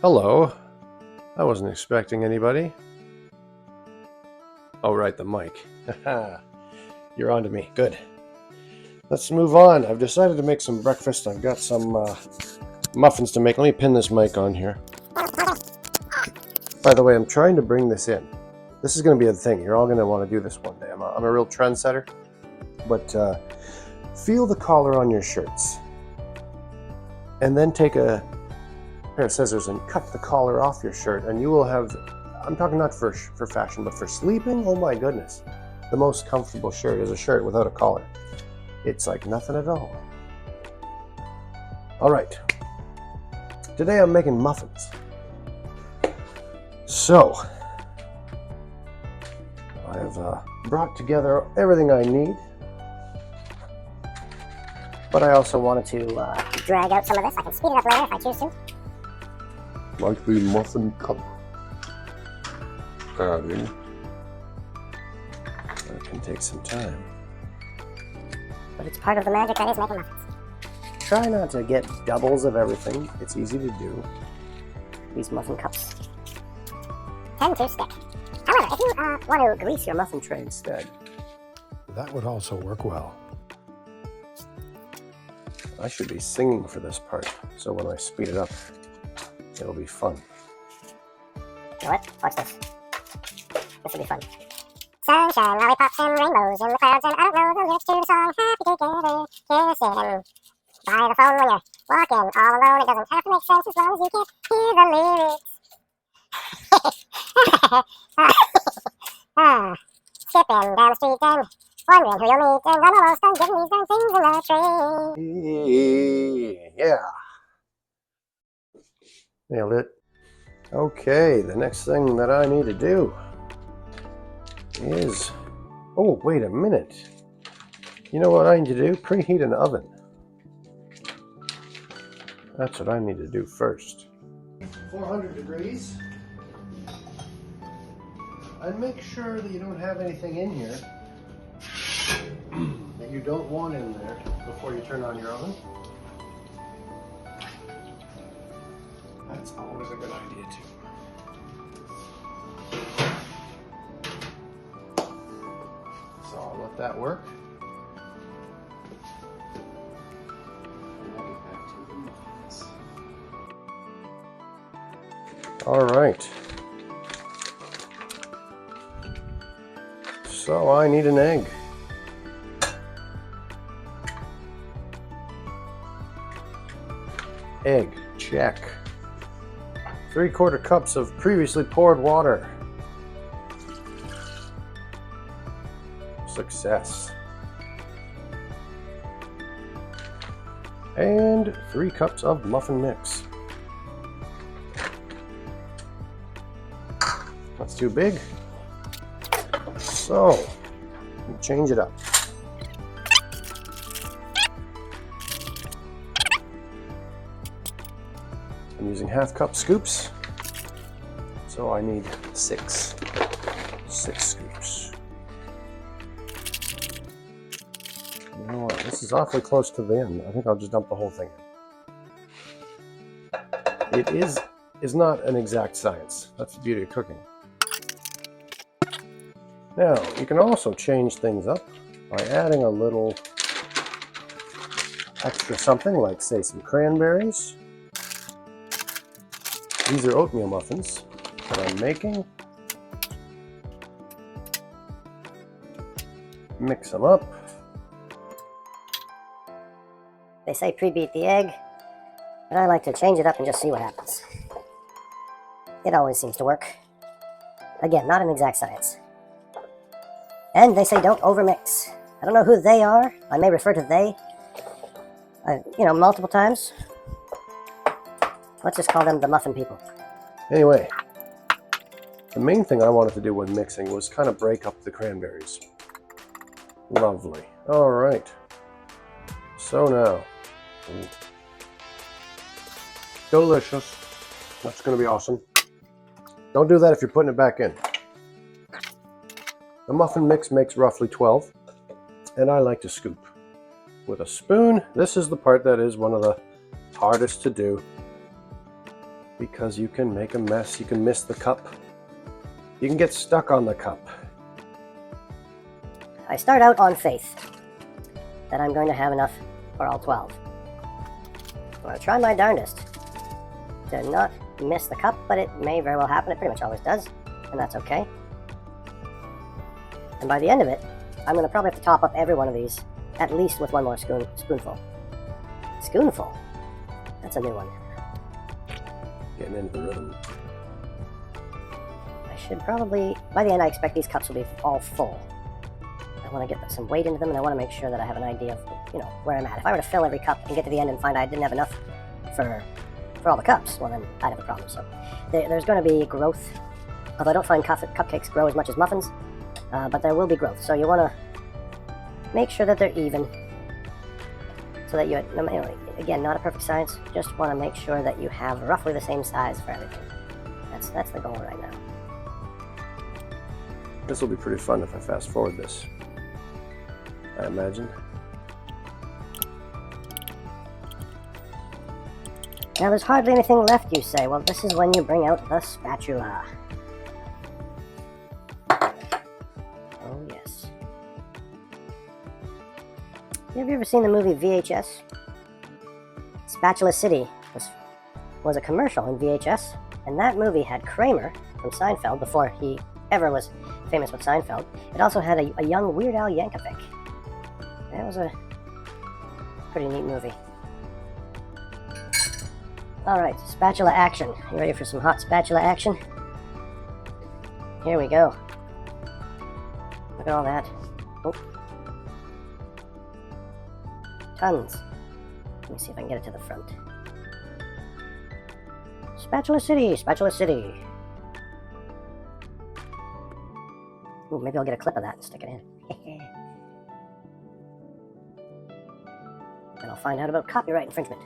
Hello. I wasn't expecting anybody. Oh, right, the mic. You're on to me. Good. Let's move on. I've decided to make some breakfast. I've got some muffins to make. Let me pin this mic on here. By the way, I'm trying to bring this in. This is going to be a thing. You're all going to want to do this one day. I'm a real trendsetter. But feel the collar on your shirts. And then take a pair of scissors and cut the collar off your shirt, and you will have, I'm talking not for fashion, but for sleeping, oh my goodness, the most comfortable shirt is a shirt without a collar. It's like nothing at all. All right, today I'm making muffins. So, I've brought together everything I need, but I also wanted to drag out some of this. I can speed it up later if I choose to. Like the muffin cup adding. That can take some time. But it's part of the magic that is making muffins. Try not to get doubles of everything. It's easy to do. These muffin cups tend to stick. However, if you want to grease your muffin tray instead, that would also work well. I should be singing for this part, so when I speed it up, it'll be fun. You know what? Watch this. This will be fun. Sunshine, lollipops, and rainbows in the clouds, and I don't know the lyrics to the song. Happy together, kissing by the phone when you're walking all alone. It doesn't have to make sense as long as you can hear the lyrics. Skipping down the street and wondering who you'll meet, and I'm almost done getting these darn things in the train. Yeah. Nailed it. Okay, the next thing that I need to do is... Oh, wait a minute. You know what I need to do? Preheat an oven. That's what I need to do first. 400 degrees. And make sure that you don't have anything in here that you don't want in there before you turn on your oven. That's always a good idea too. So I'll let that work. And I'll get back to the muffins. All right. So I need an egg. Egg, check. 3/4 cups of previously poured water. Success. And 3 cups of muffin mix. That's too big. So, change it up. I'm using 1/2 cup scoops, so I need 6 scoops. You know what, this is awfully close to the end. I think I'll just dump the whole thing in. It is not an exact science. That's the beauty of cooking. Now, you can also change things up by adding a little extra something, like say some cranberries. These are oatmeal muffins that I'm making. Mix them up. they say prebeat the egg, but I like to change it up and just see what happens. It always seems to work. Again, not an exact science. And they say don't overmix. I don't know who they are. I may refer to they, multiple times. Let's just call them the muffin people. Anyway, the main thing I wanted to do when mixing was kind of break up the cranberries. Lovely. All right. So now, delicious. That's going to be awesome. Don't do that if you're putting it back in. The muffin mix makes roughly 12, and I like to scoop with a spoon. This is the part that is one of the hardest to do. because you can make a mess. You can miss the cup. You can get stuck on the cup. I start out on faith that I'm going to have enough for all 12. So I'll try my darndest to not miss the cup, but it may very well happen. It pretty much always does, and that's okay. And by the end of it, I'm going to probably have to top up every one of these, at least with one more spoonful. Spoonful? That's a new one. Getting into the rhythm. I should probably, by the end I expect these cups will be all full. I want to get some weight into them, and I want to make sure that I have an idea of, where I'm at. If I were to fill every cup and get to the end and find I didn't have enough for all the cups, well then I'd have a problem. So there's going to be growth. Although I don't find cupcakes grow as much as muffins, but there will be growth. So you want to make sure that they're even, so that again, not a perfect science. Just want to make sure that you have roughly the same size for everything. That's the goal right now. This will be pretty fun if I fast forward this, I imagine. Now there's hardly anything left, you say. Well, this is when you bring out the spatula. Oh, yes. Have you ever seen the movie VHS? Spatula City was a commercial in VHS, and that movie had Kramer from Seinfeld before he ever was famous with Seinfeld. It also had a young Weird Al Yankovic. That was a pretty neat movie. Alright, spatula action. You ready for some hot spatula action? Here we go. Look at all that. Oh. Tons. Let me see if I can get it to the front. Spatula City! Spatula City! Ooh, maybe I'll get a clip of that and stick it in. And I'll find out about copyright infringement.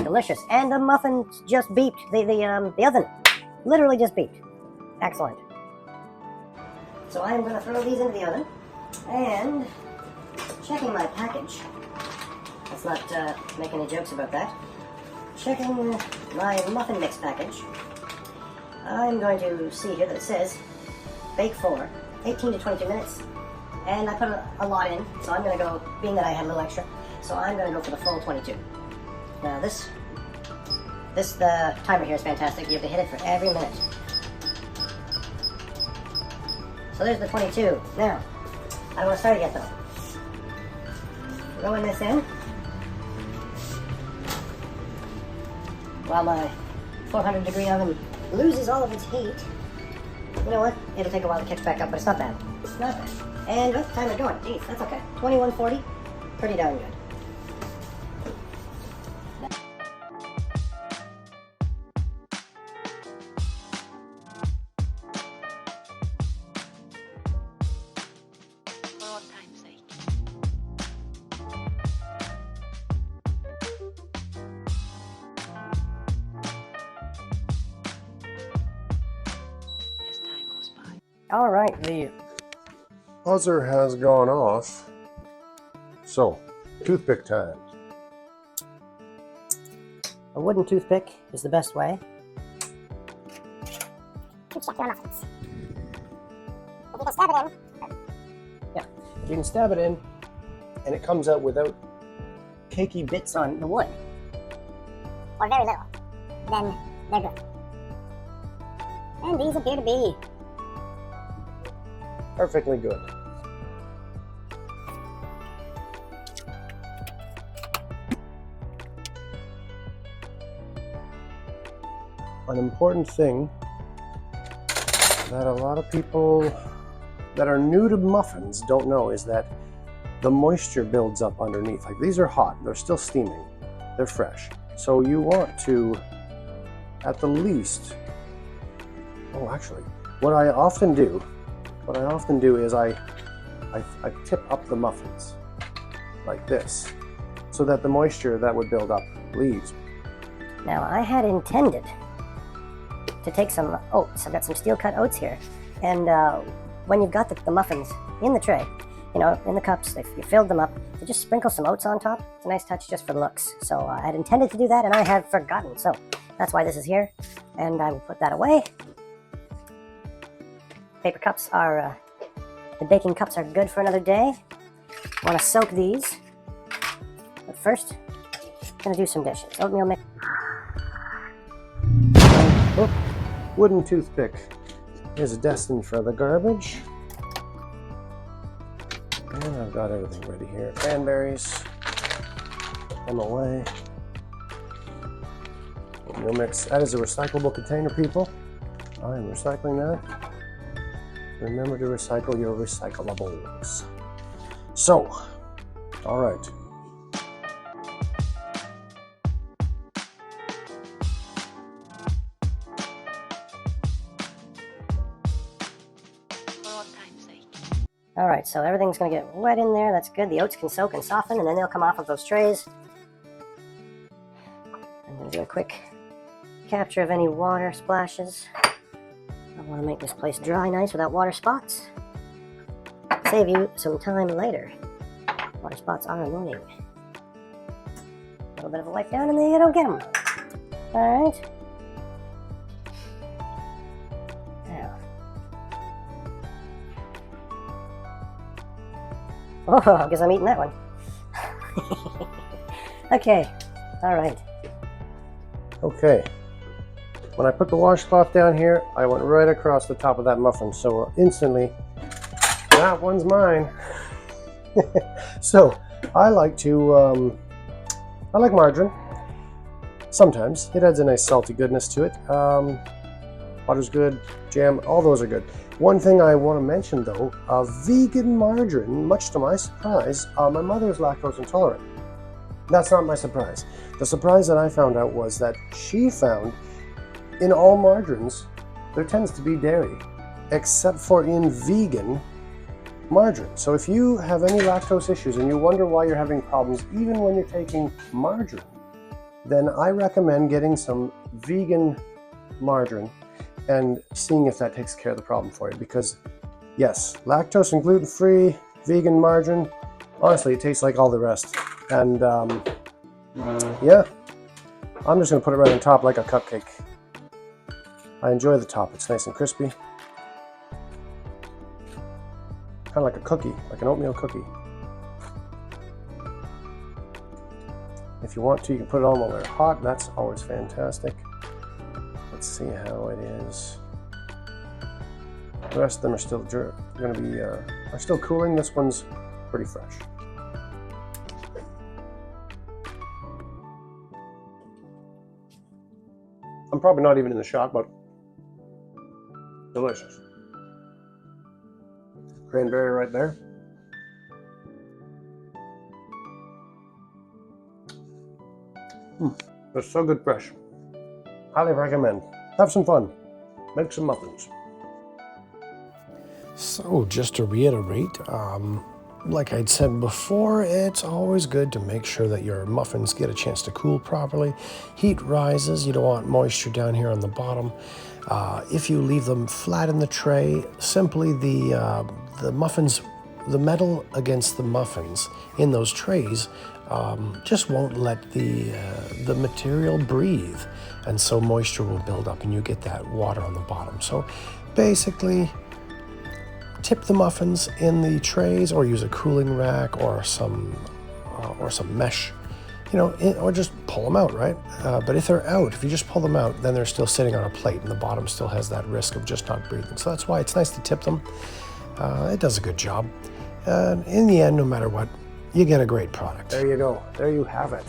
Delicious. And the muffins just beeped. The oven literally just beeped. Excellent. So I'm going to throw these into the oven. And checking my package. Let's not make any jokes about that. Checking my muffin mix package. I'm going to see here that it says bake for 18 to 22 minutes. And I put a lot in, so I'm going to go, being that I had a little extra, so I'm going to go for the full 22. Now the timer here is fantastic. You have to hit it for every minute. So there's the 22. Now, I don't want to start it yet though. Throwing this in. While my 400-degree oven loses all of its heat. You know what? It'll take a while to catch back up, but it's not bad. It's not bad. And what's the timer going? Geez, that's okay. 21:40. Pretty darn good. All right, the buzzer has gone off. So, toothpick time. a wooden toothpick is the best way. To check your muffins. If you can stab it in. Yeah, if you can stab it in, and it comes out without cakey bits on the wood, Or very little. Then they're good. And these appear to be perfectly good. An important thing that a lot of people that are new to muffins don't know is that the moisture builds up underneath. Like, these are hot, they're still steaming, they're fresh. So you want to, at the least, what I often do is I tip up the muffins like this, so that the moisture that would build up leaves. Now, I had intended to take some oats. I've got some steel cut oats here. And when you've got the muffins in the tray, you know, in the cups. You filled them up. To just sprinkle some oats on top. It's a nice touch just for looks. So I had intended to do that, and I had forgotten. So that's why this is here, and I will put that away. Paper cups are, the baking cups are good for another day. I want to soak these. But first, I'm going to do some dishes. Oatmeal mix. Oh, wooden toothpick is destined for the garbage. And I've got everything ready here. Cranberries. Put them away. Oatmeal mix. That is a recyclable container, people. I am recycling that. Remember to recycle your recyclables. So, all right. All right, so everything's gonna get wet in there. That's good. The oats can soak and soften, and then they'll come off of those trays. I'm gonna do a quick capture of any water splashes. I want to make this place dry nice without water spots. Save you some time later. Water spots are annoying. A little bit of a wipe down and then you don't get them. Alright. Now. Oh, I guess I'm eating that one. Okay. Alright. Okay. When I put the washcloth down here, I went right across the top of that muffin. So instantly, that one's mine. So I like I like margarine. Sometimes it adds a nice salty goodness to it. Butter's good, jam, all those are good. One thing I want to mention though, vegan margarine, much to my surprise, my mother is lactose intolerant. That's not my surprise. The surprise that I found out was that she found in all margarines, there tends to be dairy, except for in vegan margarine. So if you have any lactose issues and you wonder why you're having problems even when you're taking margarine, then I recommend getting some vegan margarine and seeing if that takes care of the problem for you. Because yes, lactose and gluten-free vegan margarine, honestly, it tastes like all the rest. And yeah, I'm just gonna put it right on top like a cupcake. I enjoy the top, it's nice and crispy. Kind of like a cookie, like an oatmeal cookie. If you want to, you can put it on while they're hot, that's always fantastic. Let's see how it is. The rest of them are still going to be, are still cooling. This one's pretty fresh. I'm probably not even in the shot, but delicious. Cranberry right there. They're so good fresh. Highly recommend. Have some fun. Make some muffins. So just to reiterate, like I'd said before, it's always good to make sure that your muffins get a chance to cool properly. Heat rises, you don't want moisture down here on the bottom. If you leave them flat in the tray, simply the muffins, the metal against the muffins in those trays just won't let the material breathe, and so moisture will build up and you get that water on the bottom. So basically, tip the muffins in the trays, or use a cooling rack or some mesh, you know, or just pull them out, right? But if they're out, if you just pull them out, then they're still sitting on a plate and the bottom still has that risk of just not breathing. So that's why it's nice to tip them. It does a good job. And in the end, no matter what, you get a great product. There you go. There you have it.